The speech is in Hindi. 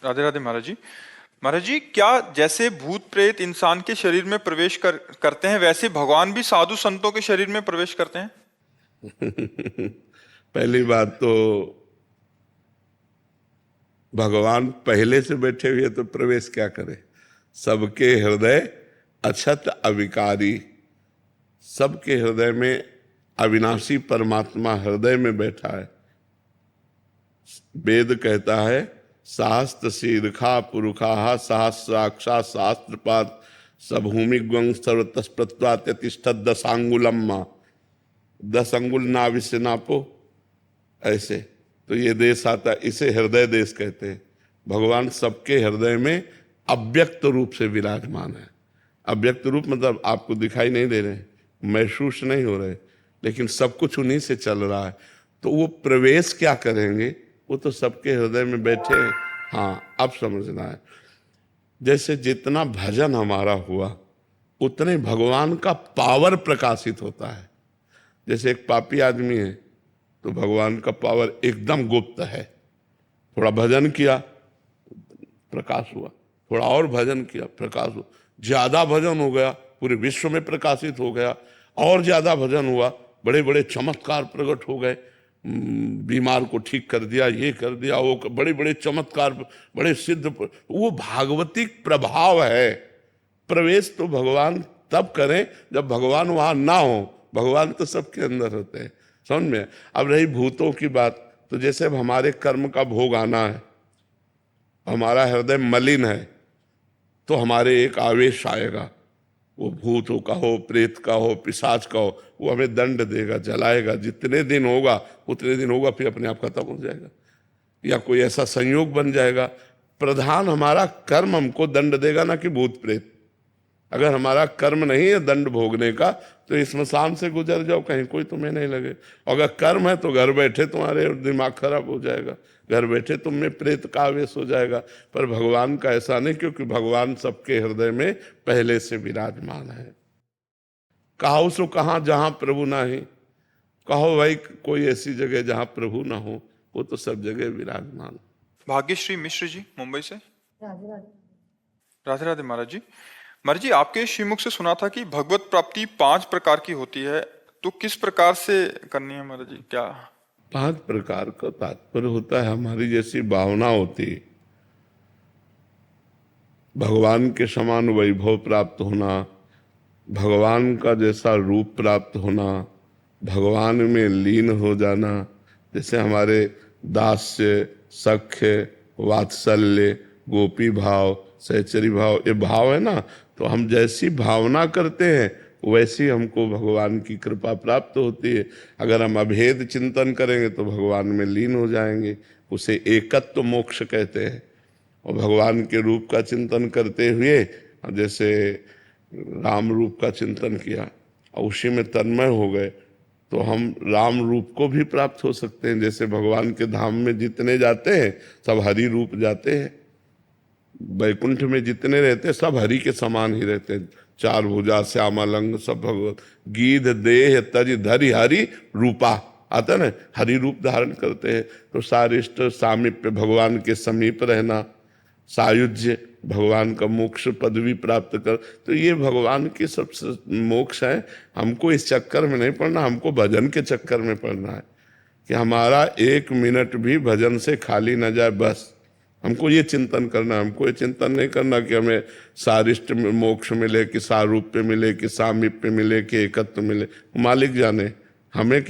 राधे राधे महाराज जी। महाराज जी, क्या जैसे भूत प्रेत इंसान के शरीर में प्रवेश करते हैं, वैसे भगवान भी साधु संतों के शरीर में प्रवेश करते हैं? पहली बात तो भगवान पहले से बैठे हुए तो प्रवेश क्या करे। सबके हृदय अछत अविकारी, सबके हृदय में अविनाशी परमात्मा हृदय में बैठा है। वेद कहता है सहस्त्र शीर्षा पुरुषा सहस्राक्षा शास्त्रपात सभूमि ग्वंग सर्वतस्प्रत्वातिष्ठत दशांगुलम मां, 10 अंगुल नाभि से नापो ऐसे। तो ये देश आता है, इसे हृदय देश कहते हैं। भगवान सबके हृदय में अव्यक्त रूप से विराजमान है। अव्यक्त रूप मतलब आपको दिखाई नहीं दे रहे, महसूस नहीं हो रहे, लेकिन सब कुछ उन्हीं से चल रहा है। तो वो प्रवेश क्या करेंगे, वो तो सबके हृदय में बैठे हैं। हाँ, अब समझना है। जैसे जितना भजन हमारा हुआ उतने भगवान का पावर प्रकाशित होता है। जैसे एक पापी आदमी है तो भगवान का पावर एकदम गुप्त है। थोड़ा भजन किया प्रकाश हुआ, थोड़ा और भजन किया प्रकाश हुआ, ज्यादा भजन हो गया पूरे विश्व में प्रकाशित हो गया, और ज्यादा भजन हुआ बड़े बड़े चमत्कार प्रकट हो गए, बीमार को ठीक कर दिया, ये कर दिया, वो बड़े बड़े चमत्कार, बड़े सिद्ध। वो भागवतिक प्रभाव है। प्रवेश तो भगवान तब करें जब भगवान वहां ना हो। भगवान तो सबके अंदर होते हैं, समझ में। अब रही भूतों की बात, तो जैसे अब हमारे कर्म का भोग आना है, हमारा हृदय मलिन है, तो हमारे एक आवेश आएगा, वो भूतों का हो, प्रेत का हो, पिशाच का हो, वो हमें दंड देगा, जलाएगा। जितने दिन होगा उतने दिन होगा, फिर अपने आप खत्म हो जाएगा, या कोई ऐसा संयोग बन जाएगा। प्रधान हमारा कर्म हमको दंड देगा, ना कि भूत प्रेत। अगर हमारा कर्म नहीं है दंड भोगने का, तो इस स्मशान से गुजर जाओ, कहीं कोई तुम्हें नहीं लगे। अगर कर्म है तो घर बैठे तुम्हारे दिमाग खराब हो जाएगा, घर बैठे तुम में प्रेत का आवेश हो जाएगा। पर भगवान का ऐसा नहीं, क्योंकि भगवान सबके हृदय में पहले से विराजमान है। कहो सो कहाँ जहां प्रभु ना ही, कहो भाई कोई ऐसी जगह जहां प्रभु ना हो, वो तो सब जगह विराजमान। भाग्यश्री मिश्र जी, मुंबई से। राधे राधे। राधे राधे महाराज जी। महाराज जी, आपके श्रीमुख से सुना था कि भगवत प्राप्ति 5 प्रकार की होती है, तो किस प्रकार से करनी है महाराज जी? क्या 5 प्रकार का तात्पर्य होता है हमारी जैसी भावना होती, भगवान के समान वैभव प्राप्त होना, भगवान का जैसा रूप प्राप्त होना, भगवान में लीन हो जाना। जैसे हमारे दास्य, सख्य, वात्सल्य, गोपी भाव, सहचरी भाव, ये भाव है ना, तो हम जैसी भावना करते हैं वैसी हमको भगवान की कृपा प्राप्त होती है। अगर हम अभेद चिंतन करेंगे तो भगवान में लीन हो जाएंगे, उसे एकत्व मोक्ष कहते हैं। और भगवान के रूप का चिंतन करते हुए, जैसे राम रूप का चिंतन किया और उसी में तन्मय हो गए, तो हम राम रूप को भी प्राप्त हो सकते हैं। जैसे भगवान के धाम में जितने जाते हैं सब हरि रूप जाते हैं, वैकुंठ में जितने रहते हैं सब हरि के समान ही रहते हैं। 4 भुजा श्यामालंग सब भगवत, गीध देह तज धरि हरि रूपा आता है ना, हरि रूप धारण करते हैं। तो सारिष्ट सामीप्य, भगवान के समीप रहना, सायुज्य, भगवान का मोक्ष पदवी प्राप्त कर, तो ये भगवान की सबसे मोक्ष है। हमको इस चक्कर में नहीं पड़ना, हमको भजन के चक्कर में पड़ना है कि हमारा 1 मिनट भी भजन से खाली न जाए। बस हमको ये चिंतन करना है। हमको ये चिंतन नहीं करना कि हमें सारिष्ट में मोक्ष मिले, कि सारूप्य मिले, कि सामीप्य मिले, कि एकत्व मिले। मालिक जाने, हमें